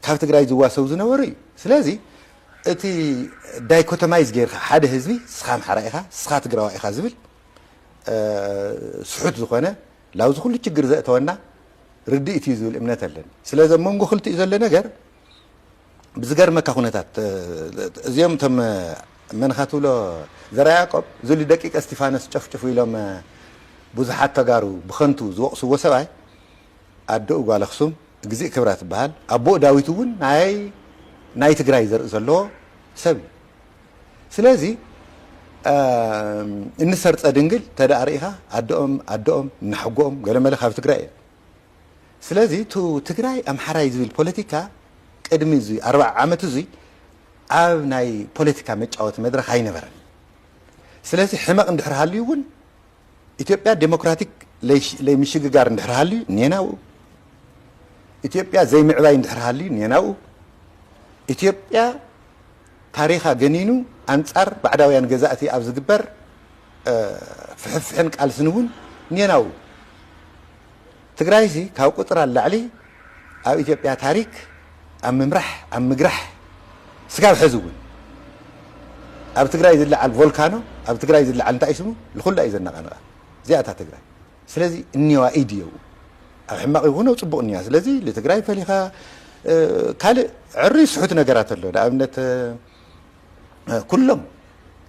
ካብ ትግራይ ዝዋሰው ዝነበሩ እዩ ስለዚ እቲ ዳይኮቶማይዝ ጌርካ ሓደ ህዝቢ ስኻ ኣምሓራ ኢኻ ስኻ ትግራዋይ ኢኻ ዝብል ስሑት ዝኾነ ላውዚ ኩሉ ችግር ዘእተወና ርድኢት እዩ ዝብል እምነት ኣለኒ ስለዚ መንጎ ክልቲኡ ዘሎ ነገር ብዝገርመካ ኩነታት እዚኦም እቶም መንካ ትብሎ ዘራ ያዕቆብ ዝሉ ደቂቀ እስጢፋኖስ ጨፍጭፉ ኢሎም ብዙሓት ተጋሩ ብኸንቱ ዝወቕስዎ ሰብኣይ ኣዶኡ ጓል ኣክሱም ግዜእ ክብራ ትበሃል ኣቦኡ ዳዊት እውን ናይ ትግራይ ዘርኢ ዘለዎ ሰብ እዩ ስለዚ እንሰርፀ ድንግል ተዳእ ርኢኻ ኣዶኦም እናሕጎኦም ገለመለ ካብ ትግራይ እየ ስለዚ ትግራይ ኣምሓራይ ዝብል ፖለቲካ ቅድሚ እዚ 40 ዓመት እዚ ኣብ ናይ ፖለቲካ መጫወት መድረክ ኣይነበረን ስለዚ ሕመቕ እንድሕር ሃልዩ እውን ኢትዮጵያ ዴሞክራቲክ ለይምሽግጋር እንድሕር ሃልዩ ኔናው ኢትዮጵያ ዘይምዕባይ እንድሕር ሃልዩ ኔናው ኢትዮጵያ ታሪኻ ገኒኑ ኣንጻር ባዕዳውያን ገዛእቲ ኣብ ዝግበር ፍሕፍሕን ቃልስን እውን ኔናው ትግራይ እዚ ካብ ቁጥር ኣላዕሊ ኣብ ኢትዮጵያ ታሪክ ኣብ ምምራሕ ኣብ ምግራሕ ስጋብ ሕዚ እውን ኣብ ትግራይ ዝለዓል ቮልካኖ ኣብ ትግራይ ዝለዓል እንታይ ስሙ ልኩላ እዩ ዘነቃነቃ እዚኣታ ትግራይ ስለዚ እኒዋ ኢድየው ኣብ ሕማቕ ይኹን ኣብ ፅቡቕ እኒዋ ስለዚ ለትግራይ ፈሊኻ ካልእ ዕሩይ ስሑት ነገራት ኣሎ ንኣብነት ኩሎም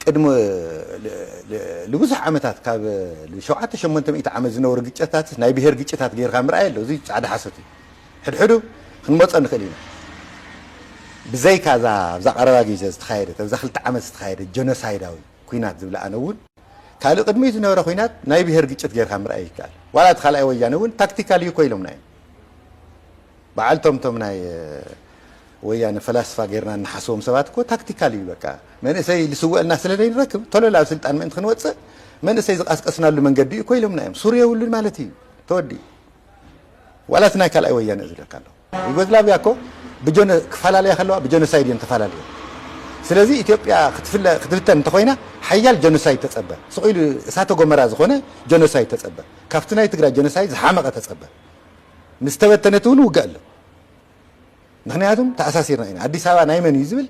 ቅድሚ لبزح عمتات كاب لشوعات شمنت مئة عمل زنور جتات ناي بهر جتات غير خمر عيل وزي عاد حسيتي حدو خنمط نخلينا بزي كذا بزق عربي جز تخيرت بزخلت عمل تخيرت جنوسايداوي كوينات زبل أنا ون كالو قدمي زنور كوينات ناي بهر جت غير خمر عيل قال ولا تخلى ويانا ون تكتيكالي كويلهم ناي بعلتهم ناي ويانا فلاسفة غيرنا نحسوهم سبات كو تكتيكالي بقى من اسي لسوق الناس اللي يركب طول لا سلطان ما انت خنوص من اسي قسقسنا له منقدي كويلهم نايم سوريا ولو مالتي تودي ولا تناكل اي ويانا ازل قالو يقول لا بياكو بجون كفالالي خلوا بجونوسايد ينتفالالي سلازي اثيوبيا خدفتن انت خوينا حيال جونوسايد تصبى سقيل اساتو غمرا زخونه جونوسايد تصبى كافتنا يتغرا جونوسايد حمقه تصبى مستوتنتون وقالو ምክንያቱም ተኣሳሲርና ኢና አዲስ አበባ ናይ መን ይዝብል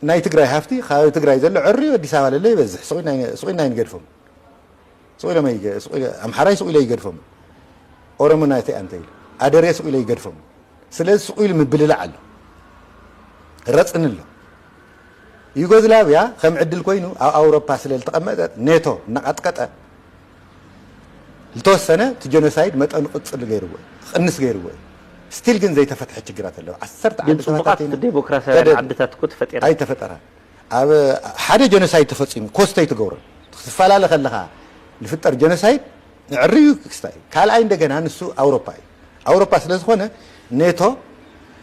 ናይ ትግራይ ሃፍቲ ካብ ትግራይ ዘሎ ዕሪ አዲስ አበባ ለለ ይበዝሕ ሱቂና ይንገድፎም ሱቂለ ማይ ሱቂለ አምሓራይ ሱቂለ ይገድፎም ኦሮሞ ናይቲ አንተ ይል አደሬ ሱቂለ ይገድፎም ስለዚህ ሱቂል ምብልላ አለ ረጽንሎ ዩጎዝላቪያ ከም ዕድል ኮይኑ ኣብ አውሮፓ ስለል ተቀመጠ ኔቶ ነቃጥቀጠ ልተወሰነ ጀኖሳይድ መጠኑ ቅጽል ገይርዎ ቅንስ ገይርዎ ستيل جن زي تفتح الشجرات اللي عصرت على سبقات الديمقراطية عدتها تكون فترة أي تفترة حاجة جنوسايد تفصيل كوستا يتجور فلا لخلها الفتر جنوسايد عريو كستاي كال عين دجنا نسو أوروبا سلسخونة نيتو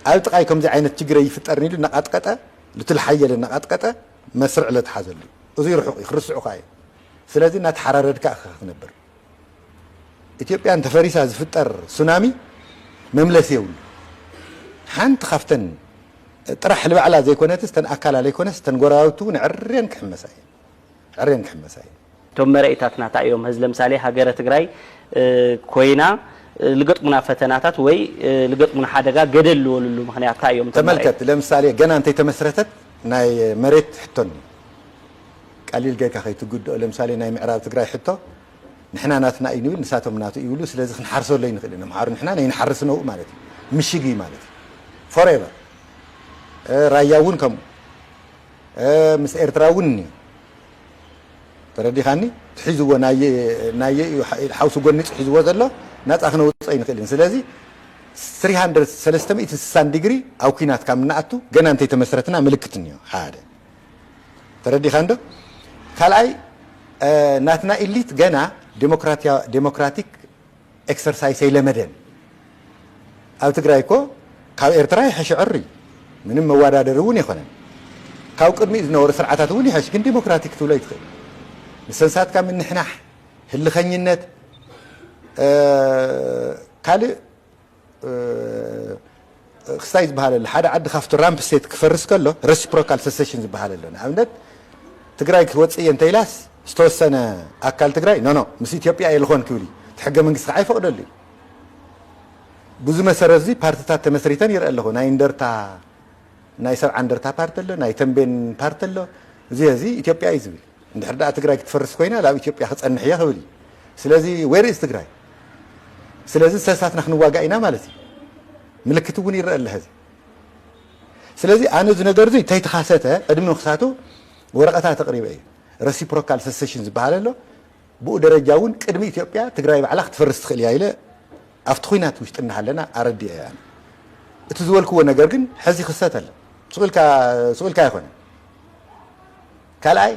ألتقايكم زي عين الشجرة يفترني لنا قطقة لتلحية لنا قطقة مسرع لتحازل وزير حقوق يخرسوا قاي سلازي نتحرر كأخ نبر إثيوبيا أنت فريسة فتر سونامي مملسيول حنت خفتن طرح على زي كونتس تن اكل على كونس تن غراوتو نعرين كحمساي توم مرئيتاتنا تاع يوم هز لمثالي هاجره تግራይ ኮይና لقطمنا فتناتات ወይ لقطمنا حدغا ገደል ወልሉ ምክንያት ታ يوم ተመልከት ለምሳሌ ገና አንተ ተመስረተት ናይ መሬት ሕቶን ቀሊል ገይካ ከይትጉድ ለምሳሌ ናይ ምዕራብ ትግራይ ሕቶ نحنا ناتنا ينول نساتهم ناتو يقولوا سلازم نحرسوا اللي نخلينا محار نحنا نحرسنا مالتي مشيقي مالتي forever راياون كم مس إرتراوني تردي خاني تحزوا ناي حوسوا قرنيش حزوا زلا ناس أخنا وصين خلين سلازي 360 ديجري أو كينات كم ناتو جنا أنت تمسرتنا ملكتني هذا تردي خانده خلاي ناتنا إليت جنا ديمقراطيك اكسرسايز لمدن او تግራይኮ ካብ ኤርትራ ይحشعري ምንም መዋዳደሩን ይኾነን ካብ ቅድሚ ዝነበሩ ስርዓታቱን ይحش ግን ዲሞክራቲክ ትብሎ ይትኽእል ንሰንሳት ካብ ንሕናሕ ህልኸኝነት ካልእ ክስታይ ዝበሃል ሓደ ዓዲ ካብቲ ራምፕ ስቴት ክፈርስ ከሎ ሬሲፕሮካል ሰሴሽን ዝበሃል ኣሎ ንኣብነት ትግራይ ክወፅእ እንተይላስ استوسنا أكل تجري نو مس إثيوبيا يلخون كولي تحجة من قصة عايفة ولا لي ብዙ መሰረት እዚ ፓርቲታት ተመስሪተን ይረአ ኣለኹ ናይ እንደርታ ናይ ሰብ አንደርታ ፓርቲ ኣሎ ናይ ተንቤን ፓርቲ ኣሎ እዚ ኢትዮጵያ እዩ ዝብል እንድሕር ዳኣ ትግራይ ክትፈርስ ኮይና ላብ ኢትዮጵያ ክጸንሕ እያ ክብል ስለዚ ዌር ኢዝ ትግራይ ስለዚ ሰሳትና ክንዋጋ ኢና ማለት እዩ ምልክት እውን ይረአ ኣለ ህዚ ስለዚ ኣነ እዚ ነገር እዚ ተይተኻሰተ ቅድሚ ንክሳቱ ወረቐታት ተቕሪበ እዩ ሬሲፕሮካል ሰሴሽን ዝበሃል ኣሎ ብኡ ደረጃ እውን ቅድሚ ኢትዮጵያ ትግራይ ባዕላ ክትፈርስ ትኽእል እያ ኢለ ኣብቲ ኩናት ውሽጢ እናሃለና ኣረዲአ እያ እቲ ዝበልክዎ ነገር ግን ሕዚ ክሰት ኣሎ ስቑልካ ኣይኮነ ካልኣይ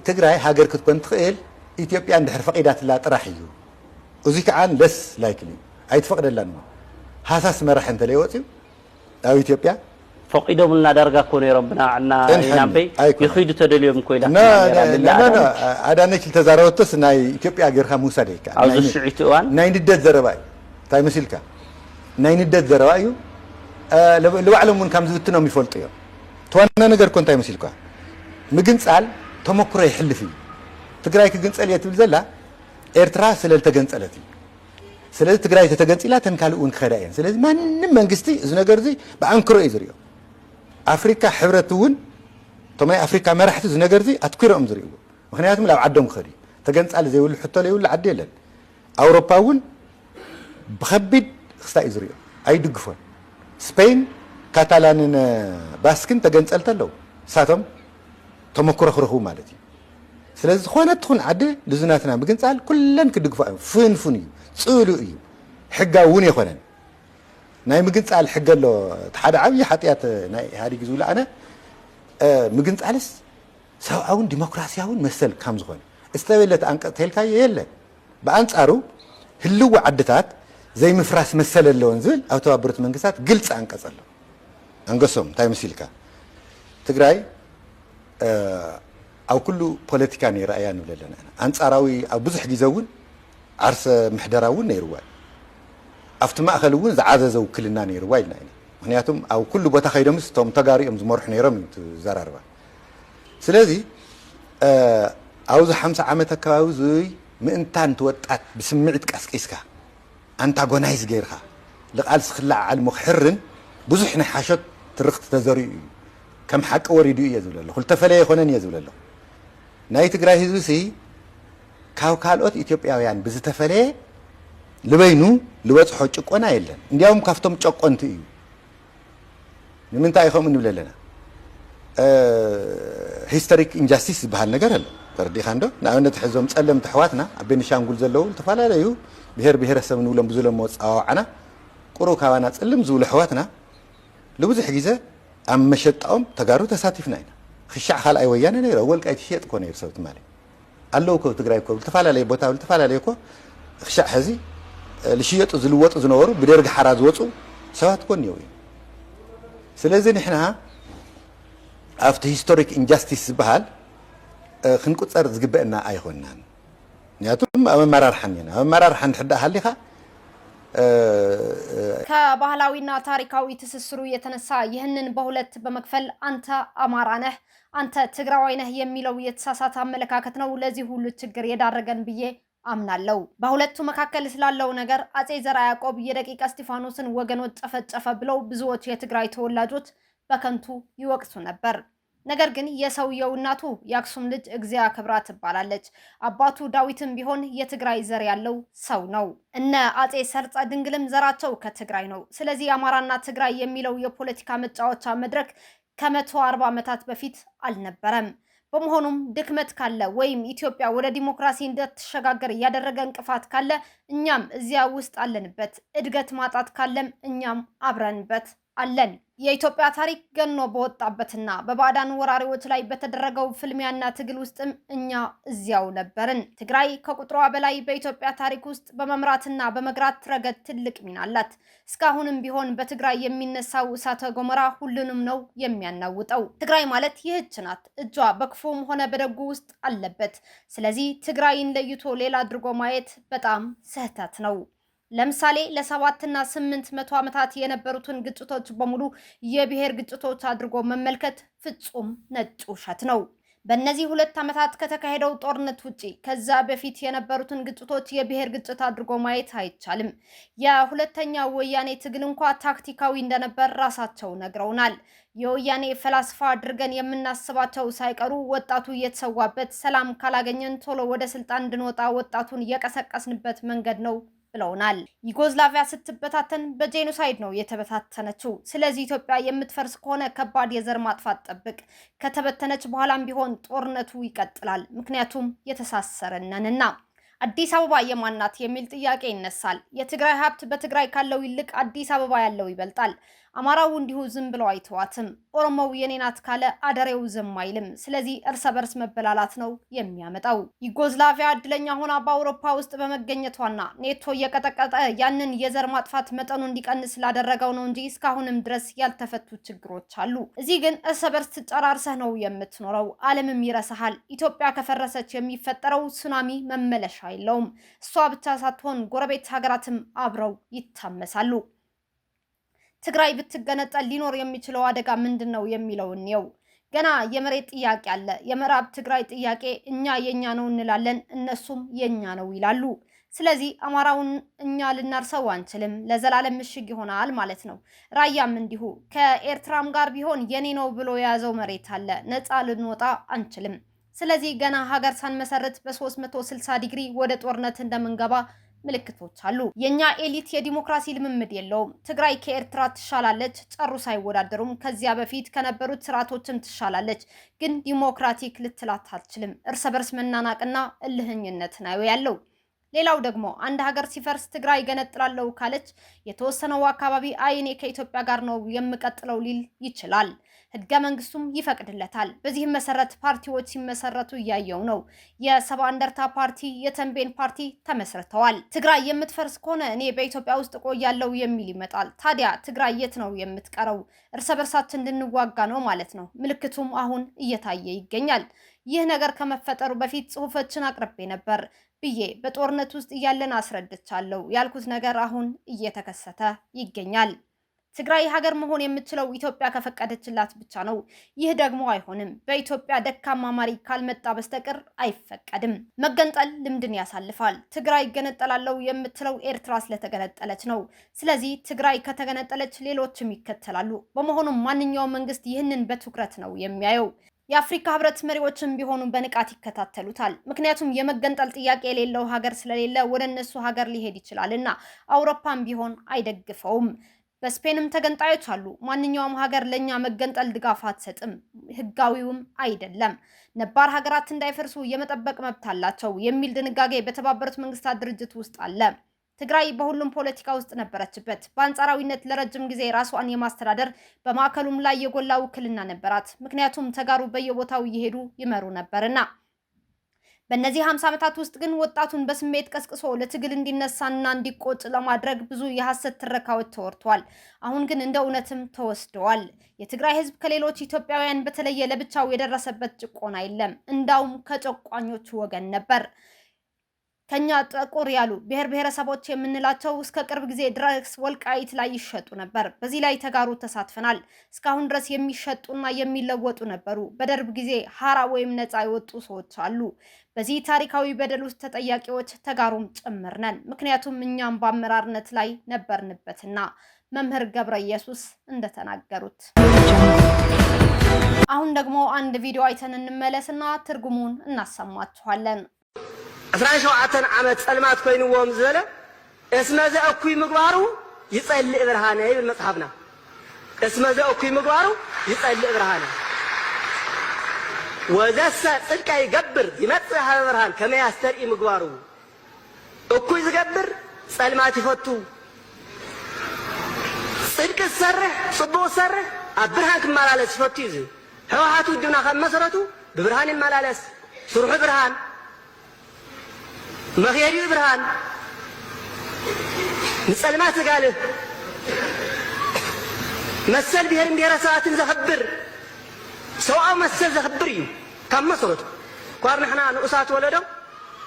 ትግራይ ሃገር ክትኮን ትኽእል ኢትዮጵያ እንድሕር ፈቂዳትላ ጥራሕ እዩ እዚ ከዓ ለስ ላይክሊ ኣይትፈቅደላን እሞ ሃሳስ መራሒ እንተለይ ወፅዩ ኣብ ኢትዮጵያ فقيدهم لنا درجة كوني ربنا عنا ينبي يخيد تدليهم كويلا هذا نشل تزاروتس ناي إثيوبيا غيرها موسى ديك عاوز الشعيتوان ناي ندد زرباي تاي مسيلكا ناي ندد زربايو لو علم من كم زبطنا ميفولطيو توانا نجر كون تاي مسيلكا مجنصال تمكر يحل فيه تግራይ ክግንጸል የትብል ዘላ ኤርትራ ስለል ተገንጸለቲ ስለዚህ ትግራይ ተተገንጸላ ተንካልኡን ከዳየን ስለዚህ ማንንም መንግስቲ እዚ ነገር እዚ በአንክሮ ይዝሪዮ አፍሪካ ሕብረቱን ተማይ አፍሪካ መራሕቲ እዚ ነገር እዚ አትኩሮም ዝሪዮ ምክንያቱም ላብ ዓዶም ክኸዲ ተገንጻል ዘይውል ሕቶ ለይውል ዓዲ የለን አውሮፓውን በከቢድ ክስታይ ዝሪዮ አይድግፎን ስፔን ካታላንን ባስክን ተገንጸልተለው ሳቶም ተመክሮ ክረኽቡ ማለት እዩ ስለዚህ ዝኾነት ትኹን ዓዲ ልዝናትና ምግንጻል ኩለን ክድግፋ ፍንፍን እዩ ጽሉ እዩ ሕጋውን ይኾነን ናይ ምግንጻል ሕገሎ ተሓደ ዓብይ ሓጢያት ናይ ኢህአዴግ ዝብላ ኣነ ምግንጻልስ ሰብኣውን ዲሞክራሲያውን መሰል ከም ዝኾነ እስተበለት አንቀጽ ተልካየ የለን በአንጻሩ ህልው ዓድታት ዘይምፍራስ መሰል ኣለዎን ዝብል ኣብ ተባበሩት መንግስታት ግልጽ አንቀጽ ኣሎ አንገሶም እንታይ መሲልካ ትግራይ أو كل بوليتيكا نيرأيا نبللنا أنصاراوي أو بزح جزاون عرس محدراون نيرواي أفتما أخلون زعززوا كلنا نيرواي يعني هنياتهم أو كل بتخيلمس توم تجاري أم زمرح نيرم زراربا سلازي أو ز حمس عامتك كاوزي من تان توتأت بسمعت كاسكيسكا أنت جونايز غيرها لقال سخلع على المخرن بزح نحاشت ترخت تزاري كم حق وريدو يزول الله قلت فلا يخونن يزول الله ናይ ትግራይ ህዝቢ ሲ ካብ ካልኦት ኢትዮጵያውያን ብዝተፈለየ ልበይኑ ልወጽሖ ጭቆና የለን እንዲያውም ካፍቶም ጨቆንቲ እዩ ንምንታይ ኢኹም እንብለለና ሂስቶሪክ ኢንጃስቲስ ዝበሃል ነገር አለ ተረዲኻ እንዶ ንኣብነት ሕዞም ጸለምቲ ኣሕዋትና ኣብ ቤኒሻንጉል ዘለዉ ተፈላለዩ ብሄር ብሄረሰብ ንብሎም ብዝለሞ ፃዋዕና ቁሩ ካባና ጽልም ዝብሉ ኣሕዋትና ልብዙሕ ግዜ ኣብ መሸጣኦም ተጋሩ ተሳቲፍና ኢና خشع خال أي ويانا نيرا أول كأي شيء تكون يرسوت مالي الله كو تقرأ كو التفعل عليه بوتا التفعل عليه كو خشع هذي الشيء تزلوات زنور بدرج حراز وصو سواء تكون يوي سلازم إحنا after historic injustice بحال خنقول صار زجبنا أي خنان نياتهم أمام مرار حنينا أمام مرار حن حدا حليها ከባህላዊና ታሪካዊ ትስስሩ የተነሳ ይህንን በሁለት በመክፈል አንተ አማራ ነህ አንተ ትግራዋይ ነህ የሚለው የተሳሳተ አመለካከት ነው ለዚህ ሁሉ ችግር የዳረገን ብዬ አምናለሁ በሁለቱ መካከል ስላለው ነገር አጼ ዘራ ያዕቆብ የደቂቀ እስጢፋኖስን ወገኖች ጨፈጨፈ ብለው ብዙዎች የትግራይ ተወላጆች በከንቱ ይወቅሱ ነበር ነገር ግን የሰውየው እናቱ ያክሱም ልጅ እግዚአ ክብራ ትባላለች አባቱ ዳዊትም ቢሆን የትግራይ ዘር ያለው ሰው ነው እነ አጼ ሰርጸ ድንግልም ዘራቸው ከትግራይ ነው ስለዚህ አማራና ትግራይ የሚለው የፖለቲካ መጫወቻ መድረክ ከ140 ዓመታት በፊት አልነበረም በመሆኑም ድክመት ካለ ወይም ኢትዮጵያ ወደ ዲሞክራሲ እንድትሸጋገር ያደረገ እንቅፋት ካለ እኛም እዚያ ውስጥ አለንበት እድገት ማጣት ካለም እኛም አብረንበት አለን የኢትዮጵያ ታሪክ ገኖ በወጣበትና በባዕዳን ወራሪዎች ላይ በተደረገው ፍልሚያና ትግል ውስጥም እኛ እዚያው ነበርን ትግራይ ከቁጥሯ በላይ በኢትዮጵያ ታሪክ ውስጥ በመምራትና በመግራት ረገድ ትልቅ ሚና አላት እስካሁንም ቢሆን በትግራይ የሚነሳው እሳተ ገሞራ ሁሉንም ነው የሚያናውጠው ትግራይ ማለት ይህች ናት እጇ በክፉም ሆነ በደጉ ውስጥ አለበት ስለዚህ ትግራይን ለይቶ ሌላ አድርጎ ማየት በጣም ስህተት ነው ለምሳሌ ለ7 እና 800 ዓመታት የነበሩትን ግጭቶች በሙሉ የብሔር ግጭቶች አድርጎ መመልከት ፍጹም ነጭ ውሸት ነው በእነዚህ 2 ዓመታት ከተካሄደው ጦርነት ውጪ ከዛ በፊት የነበሩትን ግጭቶች የብሔር ግጭት አድርጎ ማየት አይቻልም። የሁለተኛው ወያኔ ትግል እንኳን ታክቲካዊ እንደነበር ራሳቸው ነግረውናል። የወያኔ ፈላስፋ አድርገን የምናስባቸው ሳይቀሩ ወጣቱ እየተሰዋበት ሰላም ካላገኘን ቶሎ ወደ ስልጣን እንድንወጣ ወጣቱን የቀሰቀስንበት መንገድ ነው ብለውናል። ዩጎዝላቪያ ስትበታተን በጄኖሳይድ ነው የተበታተነችው። ስለዚህ ኢትዮጵያ የምትፈርስ ከሆነ ከባድ የዘር ማጥፋት ጠብቅ። ከተበተነች በኋላም ቢሆን ጦርነቱ ይቀጥላል። ምክንያቱም የተሳሰረነንና። አዲስ አበባ የማናት የሚል ጥያቄ ይነሳል። የትግራይ ሀብት በትግራይ ካለው ይልቅ አዲስ አበባ ያለው ይበልጣል። አማራው እንዲሁ ዝም ብለው አይተዋትም። ኦሮሞው የኔናት ካለ አደሬው ዝም አይልም። ስለዚህ እርስ በርስ መበላላት ነው የሚያመጣው። ዩጎዝላቪያ እድለኛ ሆና በአውሮፓ ውስጥ በመገኘቷና ኔቶ እየቀጠቀጠ ያንን የዘር ማጥፋት መጠኑ እንዲቀንስ ላደረገው ነው እንጂ እስካሁንም ድረስ ያልተፈቱ ችግሮች አሉ። እዚህ ግን እርስ በርስ ተጨራርሰህ ነው የምትኖረው። ዓለምም ይረሳሃል። ኢትዮጵያ ከፈረሰች የሚፈጠረው ሱናሚ መመለሻ የለውም። እሷ ብቻ ሳትሆን ጎረቤት ሀገራትም አብረው ይታመሳሉ። ትግራይ ብትገነጠል ሊኖር የሚችለው አደጋ ምንድነው የሚለውን ነው። ገና የመሬት ጥያቄ አለ። የምዕራብ ትግራይ ጥያቄ እኛ የኛ ነው እንላለን፣ እነሱም የኛ ነው ይላሉ። ስለዚህ አማራውን እኛ ልናርሰው አንችልም፣ ለዘላለም ምሽግ ይሆናል ማለት ነው። ራያም እንዲሁ ከኤርትራም ጋር ቢሆን የኔ ነው ብሎ የያዘው መሬት አለ፣ ነፃ ልንወጣ አንችልም። ስለዚህ ገና ሀገር ሳንመሰርት በ360 ዲግሪ ወደ ጦርነት እንደምንገባ ምልክቶች አሉ። የኛ ኤሊት የዲሞክራሲ ልምምድ የለውም። ትግራይ ከኤርትራ ትሻላለች፣ ጨርሶ አይወዳደሩም። ከዚያ በፊት ከነበሩት ስርዓቶችም ትሻላለች፣ ግን ዲሞክራቲክ ልትላት አትችልም። እርስ በርስ መናናቅና እልህኝነት ነው ያለው። ሌላው ደግሞ አንድ ሀገር ሲፈርስ ትግራይ ገነጥላለው ካለች የተወሰነው አካባቢ አይኔ ከኢትዮጵያ ጋር ነው የምቀጥለው ሊል ይችላል። ህገ መንግስቱም ይፈቅድለታል። በዚህም መሰረት ፓርቲዎች ሲመሰረቱ እያየው ነው። የሰባ እንደርታ ፓርቲ፣ የተንቤን ፓርቲ ተመስርተዋል። ትግራይ የምትፈርስ ከሆነ እኔ በኢትዮጵያ ውስጥ ቆያለው የሚል ይመጣል። ታዲያ ትግራይ የት ነው የምትቀረው? እርስ በርሳችን እንድንዋጋ ነው ማለት ነው። ምልክቱም አሁን እየታየ ይገኛል። ይህ ነገር ከመፈጠሩ በፊት ጽሁፎችን አቅርቤ ነበር ብዬ በጦርነት ውስጥ እያለን አስረድቻለሁ። ያልኩት ነገር አሁን እየተከሰተ ይገኛል። ትግራይ ሀገር መሆን የምትችለው ኢትዮጵያ ከፈቀደችላት ብቻ ነው። ይህ ደግሞ አይሆንም። በኢትዮጵያ ደካማ መሪ ካልመጣ በስተቀር አይፈቀድም። መገንጠል ልምድን ያሳልፋል። ትግራይ ገነጠላለው የምትለው ኤርትራ ስለተገነጠለች ነው። ስለዚህ ትግራይ ከተገነጠለች ሌሎችም ይከተላሉ። በመሆኑም ማንኛውም መንግስት ይህንን በትኩረት ነው የሚያየው። የአፍሪካ ህብረት መሪዎችም ቢሆኑ በንቃት ይከታተሉታል። ምክንያቱም የመገንጠል ጥያቄ የሌለው ሀገር ስለሌለ ወደ እነሱ ሀገር ሊሄድ ይችላልና። አውሮፓም ቢሆን አይደግፈውም። በስፔንም ተገንጣዮች አሉ። ማንኛውም ሀገር ለኛ መገንጠል ድጋፍ አትሰጥም፣ ህጋዊውም አይደለም። ነባር ሀገራት እንዳይፈርሱ የመጠበቅ መብት አላቸው የሚል ድንጋጌ በተባበሩት መንግስታት ድርጅት ውስጥ አለ። ትግራይ በሁሉም ፖለቲካ ውስጥ ነበረችበት። በአንጻራዊነት ለረጅም ጊዜ ራሷን የማስተዳደር በማዕከሉም ላይ የጎላ ውክልና ነበራት። ምክንያቱም ተጋሩ በየቦታው እየሄዱ ይመሩ ነበርና። በእነዚህ 50 ዓመታት ውስጥ ግን ወጣቱን በስሜት ቀስቅሶ ለትግል እንዲነሳና እንዲቆጭ ለማድረግ ብዙ የሐሰት ትረካዎች ተወርቷል። አሁን ግን እንደ እውነትም ተወስደዋል። የትግራይ ህዝብ ከሌሎች ኢትዮጵያውያን በተለየ ለብቻው የደረሰበት ጭቆና የለም። እንዳውም ከጨቋኞቹ ወገን ነበር። ከኛ ጥቁር ያሉ ብሔር ብሔረሰቦች የምንላቸው እስከ ቅርብ ጊዜ ድረስ ወልቃይት ላይ ይሸጡ ነበር። በዚህ ላይ ተጋሩ ተሳትፈናል። እስካሁን ድረስ የሚሸጡና የሚለወጡ ነበሩ። በደርብ ጊዜ ሀራ ወይም ነፃ የወጡ ሰዎች አሉ። በዚህ ታሪካዊ በደል ውስጥ ተጠያቂዎች ተጋሩም ጭምር ነን። ምክንያቱም እኛም በአመራርነት ላይ ነበርንበትና መምህር ገብረ ኢየሱስ እንደተናገሩት። አሁን ደግሞ አንድ ቪዲዮ አይተን እንመለስና ትርጉሙን እናሰማችኋለን። 17 ዓመት ጸልማት ኮይንዎም ዝበለ እስመ ዘእኩይ ምግባሩ ይጸልእ ብርሃነ ይብል መጽሐፍና። እስመ ዘእኩይ ምግባሩ ይጸልእ ብርሃነ ወዘሰ ጽድቀ ይገብር ይመጽእ ሀበ ብርሃን ከመ ያስተርኢ ምግባሩ። እኩይ ዝገብር ጸልማት ይፈቱ፣ ጽድቅ ዝሰርሕ ጽቡቕ ዝሰርሕ ኣብ ብርሃን ክመላለስ ይፈቱ እዩ። ህወሓት ውድብና ካብ መሰረቱ ብብርሃን ይመላለስ፣ ስርሑ ብርሃን፣ መኽየዲኡ ብርሃን፣ ንጸልማት ዝጋልህ መሰል ብሔርን ብሔረሰባትን ዘኽብር ሰብኣዊ መሰል ዘኽብር እዩ። ካብ መሰረቱ ኳር ንሕና ንኡሳት ወለዶ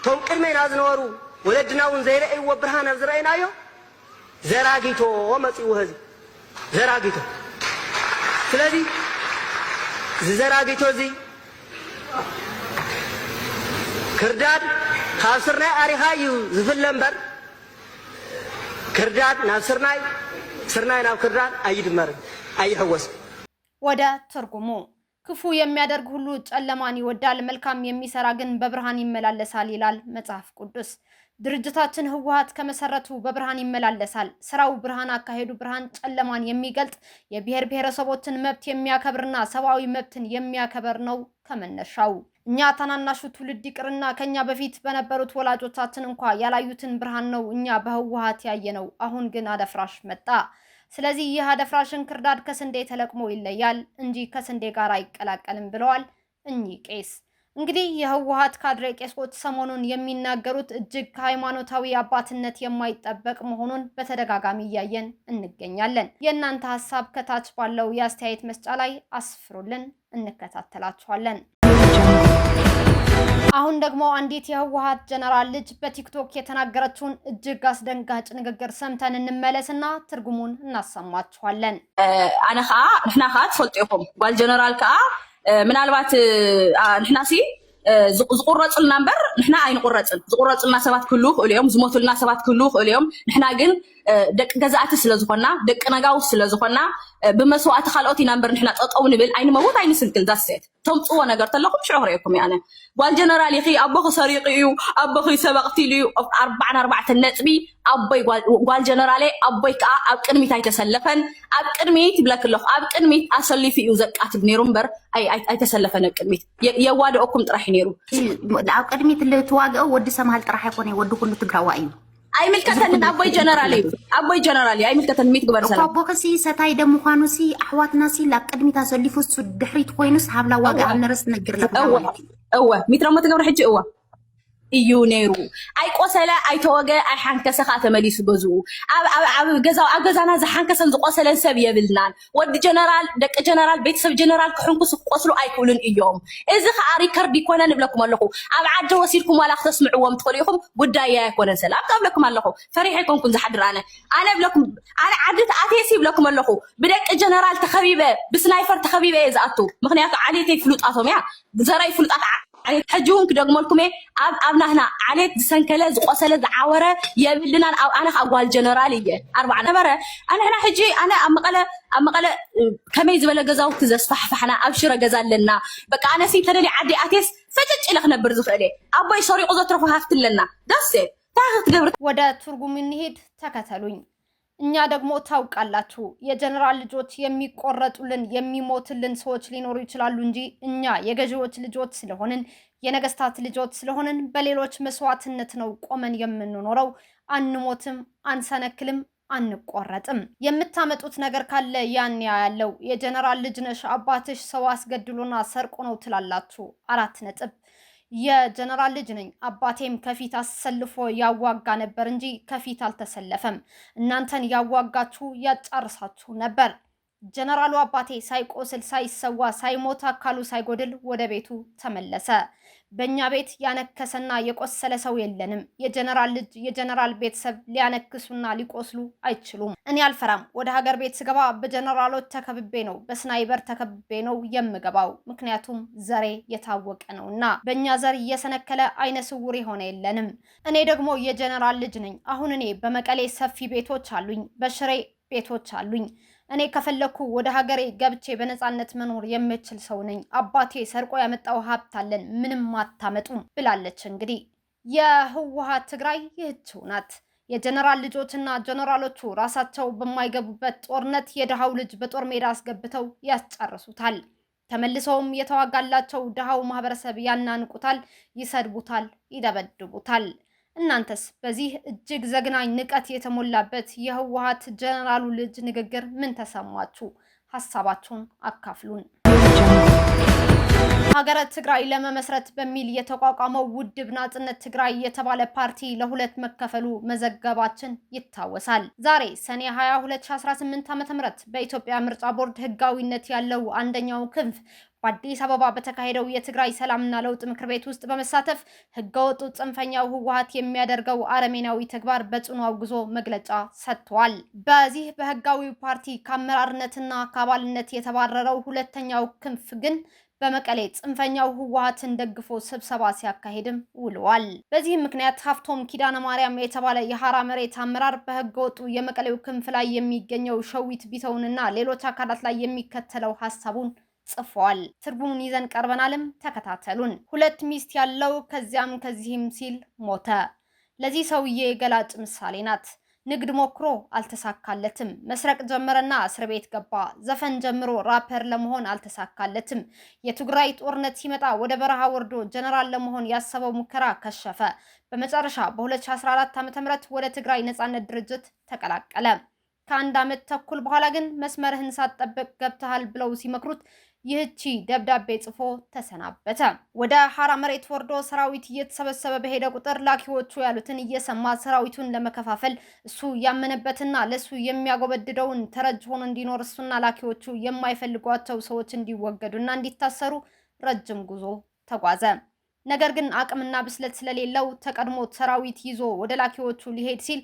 ቶም ቅድሜና ዝነበሩ ወለድና እውን ዘይረአይዎ ብርሃን ኣብ ዝረአይናዮ ዘራጊቶ መፂኡ ህዝቢ ዘራጊቶ። ስለዚ ዝዘራጊቶ እዚ كرداد خاسرنا أريها يزفلنبر كرداد ناصرناي سرناي ناو كرداد أيد مر أي حوس ودا ترجمو ክፉ የሚያደርግ ሁሉ ጨለማን ይወዳል መልካም የሚሰራ ግን በብርሃን ይመላለሳል ይላል መጽሐፍ ቅዱስ። ድርጅታችን ህወሓት ከመሰረቱ በብርሃን ይመላለሳል። ስራው ብርሃን፣ አካሄዱ ብርሃን፣ ጨለማን የሚገልጥ የብሔር ብሔረሰቦችን መብት የሚያከብርና ሰብአዊ መብትን የሚያከብር ነው ከመነሻው። እኛ ታናናሹ ትውልድ ይቅርና ከኛ በፊት በነበሩት ወላጆቻችን እንኳን ያላዩትን ብርሃን ነው እኛ በህወሓት ያየነው። አሁን ግን አደፍራሽ መጣ። ስለዚህ ይህ አደፍራሽን ክርዳድ ከስንዴ ተለቅሞ ይለያል እንጂ ከስንዴ ጋር አይቀላቀልም ብለዋል እኚህ ቄስ። እንግዲህ የህወሓት ካድሬ ቄሶች ሰሞኑን የሚናገሩት እጅግ ከሃይማኖታዊ አባትነት የማይጠበቅ መሆኑን በተደጋጋሚ እያየን እንገኛለን። የእናንተ ሀሳብ ከታች ባለው የአስተያየት መስጫ ላይ አስፍሩልን፣ እንከታተላችኋለን። አሁን ደግሞ አንዲት የህወሓት ጀነራል ልጅ በቲክቶክ የተናገረችውን እጅግ አስደንጋጭ ንግግር ሰምተን እንመለስና ትርጉሙን እናሰማችኋለን። አነ ኸአ ንሕና ኸአ ትፈልጡ ጓል ጀነራል ከአ ምናልባት ንሕናሲ ዝቁረጽልና እምበር ንሕና ኣይንቁረጽን። ዝቁረጽልና ሰባት ክህሉ ይኽእሉ እዮም፣ ዝሞቱልና ሰባት ክህሉ ይኽእሉ እዮም። ንሕና ግን ደቂ ገዛእቲ ስለዝኾና ደቂ ነጋው ስለዝኾና ብመስዋዕቲ ካልኦት ኢና እምበር ንሕና ጠጠው ንብል ኣይንመውት ኣይንስንክል። ዳሴት ተምፅዎ ነገር ተለኹም ሽዑ ክሪአኩም እየ ኣነ ጓል ጀነራል ኢኺ ኣቦኺ ሰሪቂ እዩ ኣቦኺ ሰበቕቲሉ እዩ 44 ነጥቢ ኣቦይ ጓል ጀነራሌ ኣቦይ ከዓ ኣብ ቅድሚት ኣይተሰለፈን። ኣብ ቅድሚት ይብለክ ኣለኹ ኣብ ቅድሚት ኣሰሊፉ እዩ ዘቃትብ ነይሩ እምበር ኣይተሰለፈን። ኣብ ቅድሚት የዋድኦኩም ጥራሕ ነይሩ። ኣብ ቅድሚት ልትዋግኦ ወዲ ሰማሃል ጥራሕ ኣይኮነ ወዲ ኩሉ ትግራዋይ እዩ። ኣይምልከተንን ኣቦይ ጀነራል እዩ ኣቦይ ጀነራል እዩ ኣይምልከተን ሚት ግበር ሰላም ኣቦኸሲ ሰታይ ደሙ ኳኑሲ ኣሕዋትናሲ ላብ ቅድሚት ኣሰሊፉስ ድሕሪት ኮይኑስ ሃብላ ዋጋ ኣብ ነረስ ትነግር ለካ እወ ሚት ረሞ ትገብሪ ሕጂ እወ እዩ ነይሩ። ኣይቆሰለ ኣይተወገ ኣይሓንከሰ ከዓ ተመሊሱ ገዝኡ ኣብ ገዛና ዝሓንከሰን ዝቆሰለን ሰብ የብልናን። ወዲ ጀነራል ደቂ ጀነራል ቤተሰብ ጀነራል ክሕንኩሱ ክቆስሉ ኣይክእሉን እዮም። እዚ ከዓ ሪከርድ ይኮነን እብለኩም ኣለኹ። ኣብ ዓዲ ወሲድኩም ዋላ ክተስምዕዎም ትኽእሉ ኢኹም ጉዳይ ኣይኮነን ሰላም እብለኩም ኣለኹ። ፈሪሕ ኣይኮንኩን ዝሓድር ኣነ እብለኩም ኣነ ዓዲ ተኣትየሲ እብለኩም ኣለኹ። ብደቂ ጀነራል ተኸቢበ ብስናይፈር ተኸቢበ እየ ዝኣቱ። ምክንያቱ ዓሌተይ ፍሉጣቶም እያ ዘራይ ፍሉጣት حجون كدغملكم اب نحنا عليك زسنكله زقسله زعوره يبلنا انا اقوال جنراليه 4 نبره انا هنا حجي انا امقله كمي زبل غزاو تزصفحفحنا ابشر غزالنا بقى انا سي تدلي عدي اتيس فجج الى خنبر زخلي ابوي سوري قزترف هافتلنا داس ታህት ገብር ወደ ትርጉም እንሂድ ተከተሉኝ። እኛ ደግሞ ታውቃላችሁ የጀነራል ልጆች የሚቆረጡልን የሚሞቱልን ሰዎች ሊኖሩ ይችላሉ እንጂ እኛ የገዢዎች ልጆች ስለሆንን የነገስታት ልጆች ስለሆንን በሌሎች መስዋዕትነት ነው ቆመን የምንኖረው። አንሞትም፣ አንሰነክልም፣ አንቆረጥም። የምታመጡት ነገር ካለ ያን ያለው የጀነራል ልጅ ነሽ አባትሽ ሰው አስገድሎና ሰርቆ ነው ትላላችሁ። 4 ነጥብ የጀነራል ልጅ ነኝ አባቴም ከፊት አሰልፎ ያዋጋ ነበር እንጂ ከፊት አልተሰለፈም። እናንተን ያዋጋችሁ ያጫርሳችሁ ነበር። ጀነራሉ አባቴ ሳይቆስል ሳይሰዋ ሳይሞት አካሉ ሳይጎድል ወደ ቤቱ ተመለሰ። በእኛ ቤት ያነከሰና የቆሰለ ሰው የለንም። የጀነራል ልጅ የጀነራል ቤተሰብ ሊያነክሱና ሊቆስሉ አይችሉም። እኔ አልፈራም። ወደ ሀገር ቤት ስገባ በጀነራሎች ተከብቤ ነው፣ በስናይበር ተከብቤ ነው የምገባው። ምክንያቱም ዘሬ የታወቀ ነውና በእኛ ዘር እየሰነከለ አይነ ስውር የሆነ የለንም። እኔ ደግሞ የጀነራል ልጅ ነኝ። አሁን እኔ በመቀሌ ሰፊ ቤቶች አሉኝ፣ በሽሬ ቤቶች አሉኝ። እኔ ከፈለኩ ወደ ሀገሬ ገብቼ በነፃነት መኖር የምችል ሰው ነኝ። አባቴ ሰርቆ ያመጣው ሀብት አለን፣ ምንም አታመጡም ብላለች። እንግዲህ የህወሓት ትግራይ ይህችው ናት። የጀነራል ልጆችና ጀነራሎቹ ራሳቸው በማይገቡበት ጦርነት የድሃው ልጅ በጦር ሜዳ አስገብተው ያስጨርሱታል። ተመልሰውም የተዋጋላቸው ድሃው ማህበረሰብ ያናንቁታል፣ ይሰድቡታል፣ ይደበድቡታል። እናንተስ በዚህ እጅግ ዘግናኝ ንቀት የተሞላበት የህወሓት ጀነራሉ ልጅ ንግግር ምን ተሰማችሁ? ሐሳባችሁን አካፍሉን። ሀገረ ትግራይ ለመመስረት በሚል የተቋቋመው ውድብ ናጽነት ትግራይ የተባለ ፓርቲ ለሁለት መከፈሉ መዘገባችን ይታወሳል። ዛሬ ሰኔ 20 2018 ዓ.ም በኢትዮጵያ ምርጫ ቦርድ ህጋዊነት ያለው አንደኛው ክንፍ በአዲስ አበባ በተካሄደው የትግራይ ሰላምና ለውጥ ምክር ቤት ውስጥ በመሳተፍ ህገወጡ ጽንፈኛው ህወሓት የሚያደርገው አረመኔያዊ ተግባር በጽኑ አውግዞ መግለጫ ሰጥቷል። በዚህ በህጋዊ ፓርቲ ከአመራርነትና ከአባልነት የተባረረው ሁለተኛው ክንፍ ግን በመቀሌ ጽንፈኛው ህወሓትን ደግፎ ስብሰባ ሲያካሂድም ውለዋል። በዚህም ምክንያት ሀፍቶም ኪዳነ ማርያም የተባለ የሐራ መሬት አመራር በህገወጡ የመቀሌው ክንፍ ላይ የሚገኘው ሸዊት ቢተውንና ሌሎች አካላት ላይ የሚከተለው ሐሳቡን ጽፏል። ትርጉሙን ይዘን ቀርበናልም፣ ተከታተሉን። 2 ሚስት ያለው ከዚያም ከዚህም ሲል ሞተ። ለዚህ ሰውዬ ገላጭ ምሳሌ ናት። ንግድ ሞክሮ አልተሳካለትም። መስረቅ ጀመረና እስር ቤት ገባ። ዘፈን ጀምሮ ራፐር ለመሆን አልተሳካለትም። የትግራይ ጦርነት ሲመጣ ወደ በረሃ ወርዶ ጀነራል ለመሆን ያሰበው ሙከራ ከሸፈ። በመጨረሻ በ2014 ዓ.ም ወደ ትግራይ ነጻነት ድርጅት ተቀላቀለ። ከ1 ዓመት ተኩል በኋላ ግን መስመርህን ሳትጠብቅ ገብተሃል ብለው ሲመክሩት ይህቺ ደብዳቤ ጽፎ ተሰናበተ። ወደ ሐራ መሬት ወርዶ ሰራዊት እየተሰበሰበ በሄደ ቁጥር ላኪዎቹ ያሉትን እየሰማ ሰራዊቱን ለመከፋፈል እሱ ያመነበትና ለሱ የሚያጎበድደውን ተረጅ ሆኖ እንዲኖር እሱና ላኪዎቹ የማይፈልጓቸው ሰዎች እንዲወገዱና እንዲታሰሩ ረጅም ጉዞ ተጓዘ። ነገር ግን አቅምና ብስለት ስለሌለው ተቀድሞ ሰራዊት ይዞ ወደ ላኪዎቹ ሊሄድ ሲል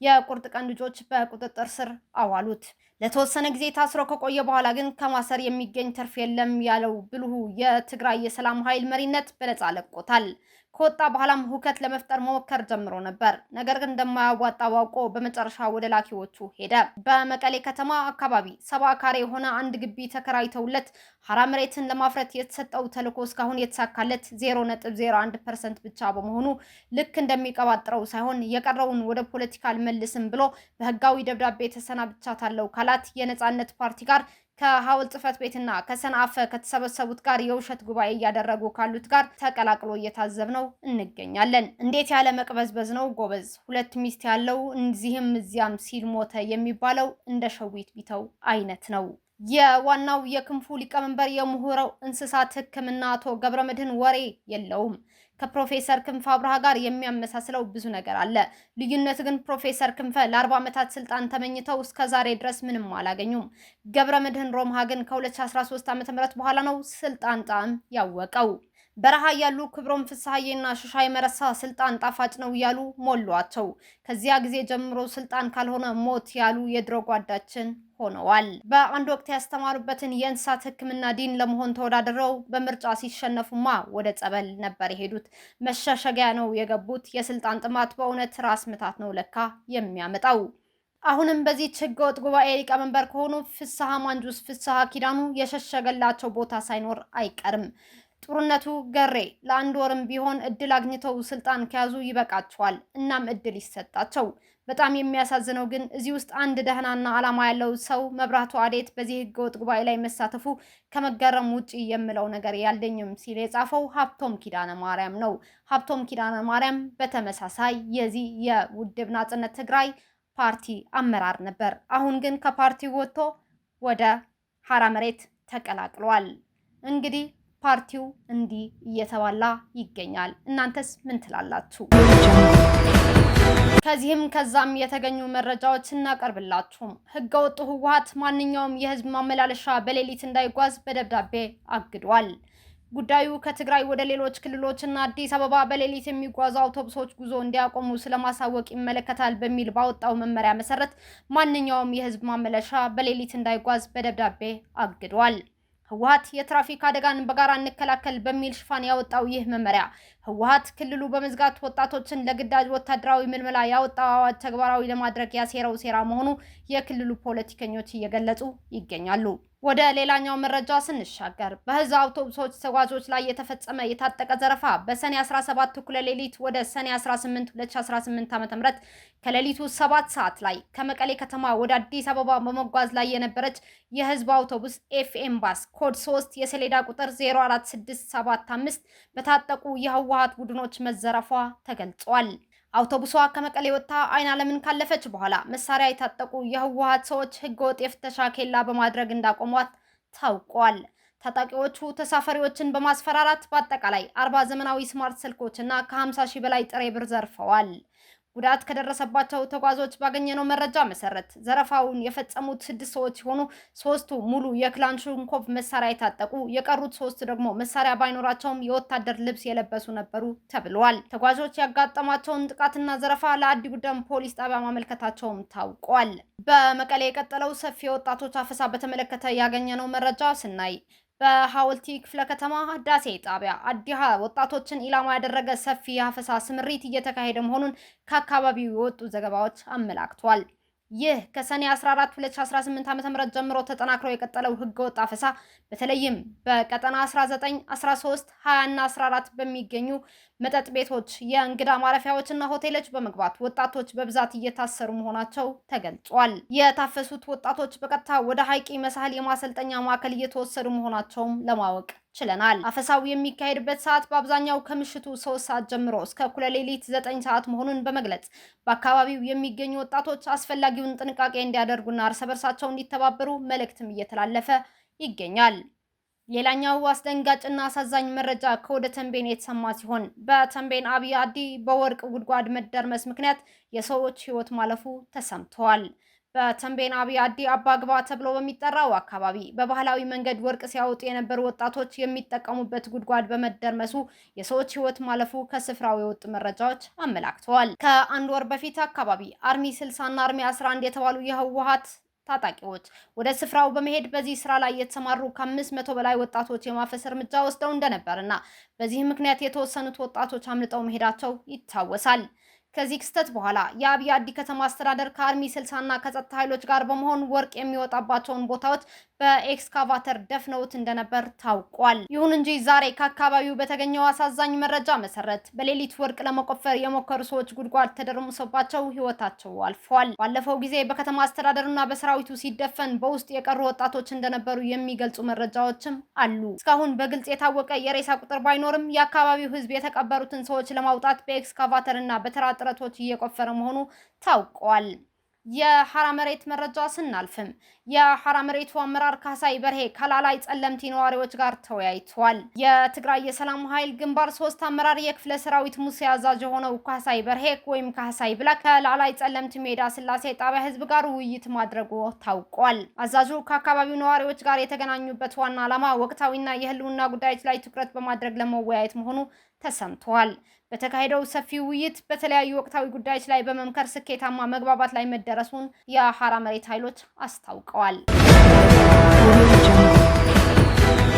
የቁርጥ ቀን ልጆች በቁጥጥር ስር አዋሉት። ለተወሰነ ጊዜ ታስሮ ከቆየ በኋላ ግን ከማሰር የሚገኝ ትርፍ የለም ያለው ብልሁ የትግራይ የሰላም ኃይል መሪነት በነፃ ለቆታል። ከወጣ በኋላም ሁከት ለመፍጠር መሞከር ጀምሮ ነበር። ነገር ግን እንደማያዋጣ አውቆ በመጨረሻ ወደ ላኪዎቹ ሄደ። በመቀሌ ከተማ አካባቢ 70 ካሬ የሆነ አንድ ግቢ ተከራይተውለት ሐራ መሬትን ለማፍረት የተሰጠው ተልዕኮ እስካሁን የተሳካለት 0.01% ብቻ በመሆኑ ልክ እንደሚቀባጥረው ሳይሆን የቀረውን ወደ ፖለቲካ አልመልስም ብሎ በህጋዊ ደብዳቤ ተሰናብቻታለሁ ካላት የነጻነት ፓርቲ ጋር ከሐውልት ጽሕፈት ቤትና ከሰንአፈ ከተሰበሰቡት ጋር የውሸት ጉባኤ እያደረጉ ካሉት ጋር ተቀላቅሎ እየታዘብነው እንገኛለን። እንዴት ያለ መቅበዝበዝ ነው ጎበዝ! 2 ሚስት ያለው እንዚህም እዚያም ሲል ሞተ የሚባለው እንደ ሸዊት ቢተው አይነት ነው። የዋናው የክንፉ ሊቀመንበር የምሁራው እንስሳት ሕክምና አቶ ገብረመድህን ወሬ የለውም። ከፕሮፌሰር ክንፈ አብርሃ ጋር የሚያመሳስለው ብዙ ነገር አለ። ልዩነት ግን ፕሮፌሰር ክንፈ ለ40 ዓመታት ስልጣን ተመኝተው እስከ ዛሬ ድረስ ምንም አላገኙም። ገብረመድህን ሮምሃ ግን ከ2013 ዓ.ም በኋላ ነው ስልጣን ጣዕም ያወቀው። በረሃ ያሉ ክብሮም ፍስሐዬና ሹሻይ መረሳ ስልጣን ጣፋጭ ነው ያሉ ሞሏቸው። ከዚያ ጊዜ ጀምሮ ስልጣን ካልሆነ ሞት ያሉ የድሮ ጓዳችን ሆነዋል። በአንድ ወቅት ያስተማሩበትን የእንስሳት ሕክምና ዲን ለመሆን ተወዳድረው በምርጫ ሲሸነፉማ ወደ ጸበል ነበር የሄዱት። መሸሸጊያ ነው የገቡት። የስልጣን ጥማት በእውነት ራስ ምታት ነው ለካ የሚያመጣው። አሁንም በዚህ ህገወጥ ጉባኤ ሊቀመንበር ከሆኑ ፍስሐ ማንጁስ ፍስሐ ኪዳኑ የሸሸገላቸው ቦታ ሳይኖር አይቀርም። ጦርነቱ ገሬ ለአንድ ወርም ቢሆን እድል አግኝተው ስልጣን ከያዙ ይበቃቸዋል። እናም እድል ይሰጣቸው። በጣም የሚያሳዝነው ግን እዚህ ውስጥ አንድ ደህናና ዓላማ ያለው ሰው መብራቱ አዴት በዚህ ህገወጥ ጉባኤ ላይ መሳተፉ ከመገረም ውጪ የምለው ነገር ያለኝም ሲል የጻፈው ሀፍቶም ኪዳነ ማርያም ነው። ሀፍቶም ኪዳነ ማርያም በተመሳሳይ የዚህ የውድብ ናጽነት ትግራይ ፓርቲ አመራር ነበር። አሁን ግን ከፓርቲው ወጥቶ ወደ ሐራ መሬት ተቀላቅሏል። እንግዲህ ፓርቲው እንዲህ እየተባላ ይገኛል። እናንተስ ምን ትላላችሁ? ከዚህም ከዛም የተገኙ መረጃዎች እናቀርብላችሁ። ህገወጡ ህወሓት ማንኛውም የህዝብ ማመላለሻ በሌሊት እንዳይጓዝ በደብዳቤ አግዷል። ጉዳዩ ከትግራይ ወደ ሌሎች ክልሎችና አዲስ አበባ በሌሊት የሚጓዙ አውቶቡሶች ጉዞ እንዲያቆሙ ስለማሳወቅ ይመለከታል በሚል ባወጣው መመሪያ መሰረት ማንኛውም የህዝብ ማመላለሻ በሌሊት እንዳይጓዝ በደብዳቤ አግዷል። ህወሓት የትራፊክ አደጋን በጋራ እንከላከል በሚል ሽፋን ያወጣው ይህ መመሪያ ህወሓት ክልሉ በመዝጋት ወጣቶችን ለግዳጅ ወታደራዊ ምልመላ ያወጣው አዋጅ ተግባራዊ ለማድረግ ያሴረው ሴራ መሆኑ የክልሉ ፖለቲከኞች እየገለጹ ይገኛሉ። ወደ ሌላኛው መረጃ ስንሻገር በህዝብ አውቶቡሶች ተጓዦች ላይ የተፈጸመ የታጠቀ ዘረፋ በሰኔ 17 እኩለ ሌሊት ወደ ሰኔ 18 2018 ዓ.ም ከሌሊቱ 7 ሰዓት ላይ ከመቀሌ ከተማ ወደ አዲስ አበባ በመጓዝ ላይ የነበረች የህዝብ አውቶቡስ ኤፍኤም ባስ ኮድ 3 የሰሌዳ ቁጥር 04675 በታጠቁ የህወሓት ቡድኖች መዘረፏ ተገልጿል። አውቶቡሷ ከመቀሌ ወጥታ አይን ዓለምን ካለፈች በኋላ መሳሪያ የታጠቁ የህወሓት ሰዎች ህገወጥ የፍተሻ ኬላ በማድረግ እንዳቆሟት ታውቋል። ታጣቂዎቹ ተሳፋሪዎችን በማስፈራራት በአጠቃላይ 40 ዘመናዊ ስማርት ስልኮችና ከ50 ሺህ በላይ ጥሬ ብር ዘርፈዋል። ጉዳት ከደረሰባቸው ተጓዦች ባገኘነው መረጃ መሰረት ዘረፋውን የፈጸሙት 6 ሰዎች ሲሆኑ 3ቱ ሙሉ የክላሽንኮቭ መሳሪያ የታጠቁ፣ የቀሩት 3 ደግሞ መሳሪያ ባይኖራቸውም የወታደር ልብስ የለበሱ ነበሩ ተብሏል። ተጓዦች ያጋጠማቸውን ጥቃትና ዘረፋ ለአዲ ጉደም ፖሊስ ጣቢያ ማመልከታቸውም ታውቋል። በመቀሌ የቀጠለው ሰፊ የወጣቶች አፈሳ በተመለከተ ያገኘነው መረጃ ስናይ በሐወልቲ ክፍለ ከተማ ዳሴ ጣቢያ አዲሃ ወጣቶችን ኢላማ ያደረገ ሰፊ የአፈሳ ስምሪት እየተካሄደ መሆኑን ከአካባቢው የወጡ ዘገባዎች አመላክቷል። ይህ ከሰኔ 14 2018 ዓ.ም ጀምሮ ተጠናክሮ የቀጠለው ህገወጥ አፈሳ በተለይም በቀጠና 19፣ 13፣ 20 እና 14 በሚገኙ መጠጥ ቤቶች፣ የእንግዳ ማረፊያዎችና ሆቴሎች በመግባት ወጣቶች በብዛት እየታሰሩ መሆናቸው ተገልጿል። የታፈሱት ወጣቶች በቀጥታ ወደ ሐይቂ መሳህል የማሰልጠኛ ማዕከል እየተወሰዱ መሆናቸውም ለማወቅ ችለናል። አፈሳው የሚካሄድበት ሰዓት በአብዛኛው ከምሽቱ 3 ሰዓት ጀምሮ እስከ እኩለ ሌሊት 9 ሰዓት መሆኑን በመግለጽ በአካባቢው የሚገኙ ወጣቶች አስፈላጊውን ጥንቃቄ እንዲያደርጉና እርስ በርሳቸው እንዲተባበሩ መልእክትም እየተላለፈ ይገኛል። ሌላኛው አስደንጋጭና አሳዛኝ መረጃ ከወደ ተንቤን የተሰማ ሲሆን በተንቤን አብይ አዲ በወርቅ ጉድጓድ መደርመስ ምክንያት የሰዎች ህይወት ማለፉ ተሰምቷል። በተንቤን አብይ አዲ አባግባ ተብሎ በሚጠራው አካባቢ በባህላዊ መንገድ ወርቅ ሲያወጡ የነበሩ ወጣቶች የሚጠቀሙበት ጉድጓድ በመደርመሱ የሰዎች ህይወት ማለፉ ከስፍራው የወጡ መረጃዎች አመላክተዋል። ከአንድ ወር በፊት አካባቢ አርሚ 60 እና አርሚ 11 የተባሉ የህወሓት ታጣቂዎች ወደ ስፍራው በመሄድ በዚህ ስራ ላይ የተሰማሩ ከ500 በላይ ወጣቶች የማፈስ እርምጃ ወስደው እንደነበርና በዚህ ምክንያት የተወሰኑት ወጣቶች አምልጠው መሄዳቸው ይታወሳል። ከዚህ ክስተት በኋላ የአብይ አዲ ከተማ አስተዳደር ከአርሚ 60 እና ከጸጥታ ኃይሎች ጋር በመሆን ወርቅ የሚወጣባቸውን ቦታዎች በኤክስካቫተር ደፍነውት እንደነበር ታውቋል። ይሁን እንጂ ዛሬ ከአካባቢው በተገኘው አሳዛኝ መረጃ መሰረት በሌሊት ወርቅ ለመቆፈር የሞከሩ ሰዎች ጉድጓድ ተደርምሶባቸው ህይወታቸው አልፏል። ባለፈው ጊዜ በከተማ አስተዳደሩና በሰራዊቱ ሲደፈን በውስጥ የቀሩ ወጣቶች እንደነበሩ የሚገልጹ መረጃዎችም አሉ። እስካሁን በግልጽ የታወቀ የሬሳ ቁጥር ባይኖርም የአካባቢው ህዝብ የተቀበሩትን ሰዎች ለማውጣት በኤክስካቫተር እና በተራ ጥረቶች እየቆፈረ መሆኑ ታውቋል። የሐራ መሬት መረጃ ስናልፍም የሐራ መሬቱ አመራር ካሳይ በርሄ ከላላይ ጸለምቲ ነዋሪዎች ጋር ተወያይቷል። የትግራይ የሰላም ኃይል ግንባር 3 አመራር የክፍለ ሰራዊት ሙሴ አዛዥ የሆነው ካሳይ በርሄ ወይም ካሳይ ብላ ከላላይ ጸለምቲ ሜዳ ስላሴ ጣቢያ ህዝብ ጋር ውይይት ማድረጉ ታውቋል። አዛዡ ከአካባቢው ነዋሪዎች ጋር የተገናኙበት ዋና ዓላማ ወቅታዊና የህልውና ጉዳዮች ላይ ትኩረት በማድረግ ለመወያየት መሆኑ ተሰምቷል። በተካሄደው ሰፊ ውይይት በተለያዩ ወቅታዊ ጉዳዮች ላይ በመምከር ስኬታማ መግባባት ላይ መደረሱን የሐራ መሬት ኃይሎች አስታውቀዋል።